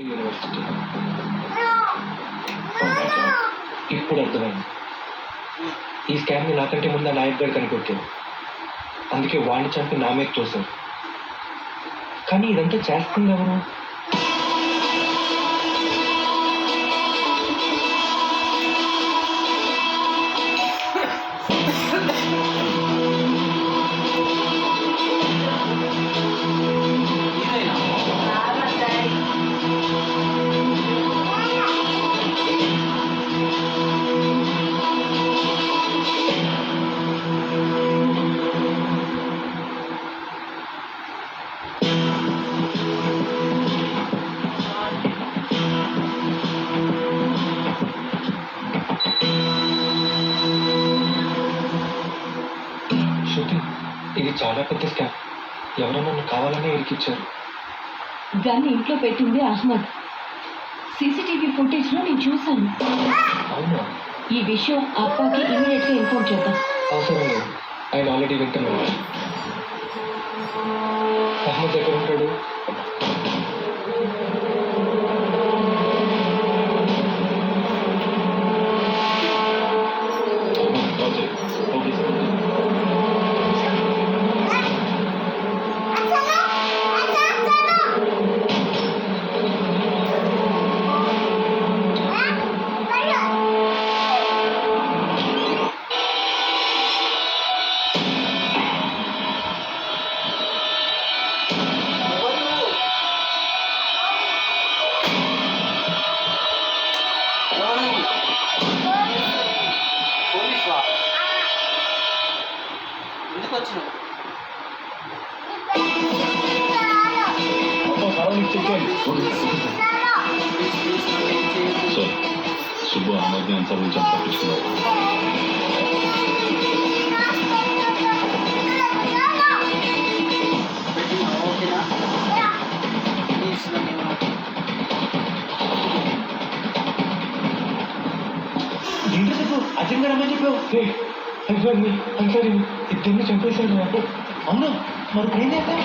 University ఇప్పుడు అర్థమైంది. ఈ స్కామ్ని నాకంటే ముందు నాయక్ గారు కనిపెట్టారు. అందుకే వాడిని చంపి నా మీద తోశారు. కానీ ఇదంతా చేస్తుంది ఎవరు? ఇది చాలా పెద్ద స్కామ్. ఎవరో నన్ను కావాలనే ఇరికిచ్చారు. గన్ ఇంట్లో పెట్టింది అహ్మద్. సీసీటీవీ ఫుటేజ్ లో నేను చూశాను. అవునా? ఈ విషయం అబ్బాకి ఇమీడియట్ గా ఇన్ఫార్మ్ చేద్దాం. అవసరం లేదు, ఆయన ఆల్రెడీ వింటున్నాడు. అహ్మద్ ఎక్కడ ఉంటాడు? సుబ్బు అహ్మద్ ఆన్సర్ నుంచి తప్పించుకున్నారు. అర్జున్ గారు అమ్మని చెప్పావు. ఇద్దరిని చంపేశాడు. అవును, మరి ఏం చేస్తా?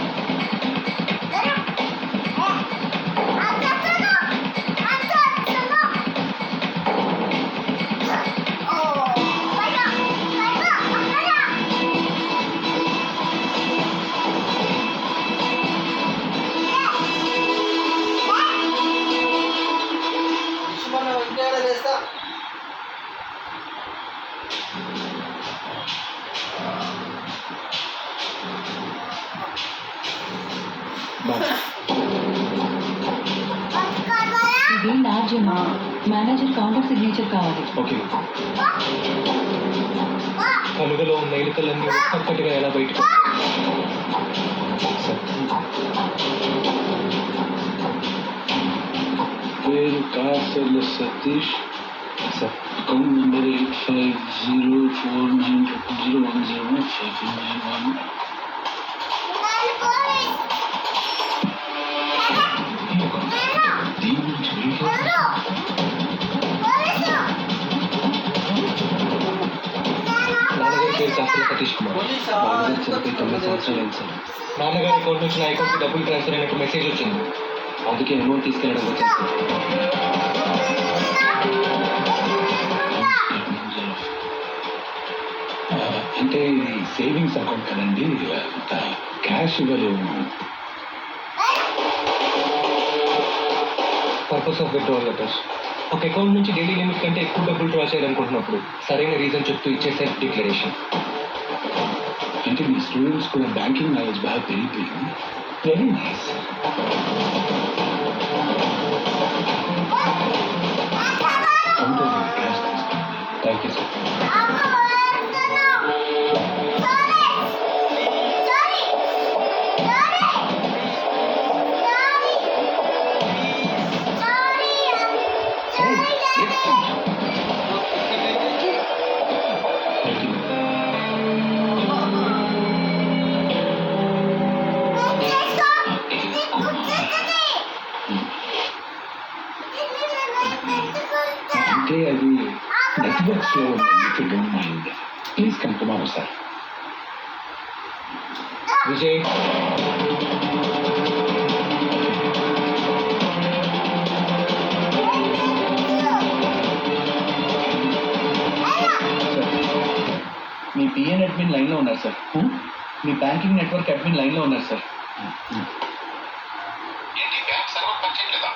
ఇది నా జమా. మేనేజర్ కౌంటర్ సిగ్నేచర్ కావాలి. ఓకే. కలుగలో ఉన్న ఎలుకలన్నీ ఒక్కటిగా ఎలా బయటకు? పేరు కాసర్ల సతీష్, అకౌంట్ నెంబర్ 850490010591. నాన్నగారి పేరు కాసల సతీష్ కుమార్. చనిపోయి 9 సంవత్సరాలు అయింది సార్. నాన్నగారి అకౌంట్ నుంచి నా అకౌంట్కి డబ్బులు ట్రాన్స్ఫర్ అయినట్టు మెసేజ్ వచ్చింది. అందుకే అమౌంట్ తీసుకెళ్ళడం వచ్చేసి. అంటే ఇది సేవింగ్స్ అకౌంట్ కదండి, క్యాష్ ఇవ్వలేము. Purpose of withdrawal letters. ఒక అకౌంట్ నుంచి డైలీ లిమిట్ కంటే ఎక్కువ డబ్బులు డ్రా చేయాలనుకుంటున్నప్పుడు సరైన రీజన్ చెప్తూ ఇచ్చే సెల్ఫ్ డిక్లరేషన్. అంటే మీ స్టూడెంట్స్ కూడా బ్యాంకింగ్ నాలెడ్జ్ బాగా పెరిగిపోయింది. Very nice. Thank you sir. అంటే అది నెట్వర్క్స్లో ఉంటుంది. Please come tomorrow sir. Vijay, me PN admin లైన్లో ఉన్నారు సార్. మీ బ్యాంకింగ్ నెట్వర్క్ అడ్మిన్ లైన్లో ఉన్నారు సార్. ఏంటి బ్యాంక్ సర్వర్ పనిచేయట్లేదా?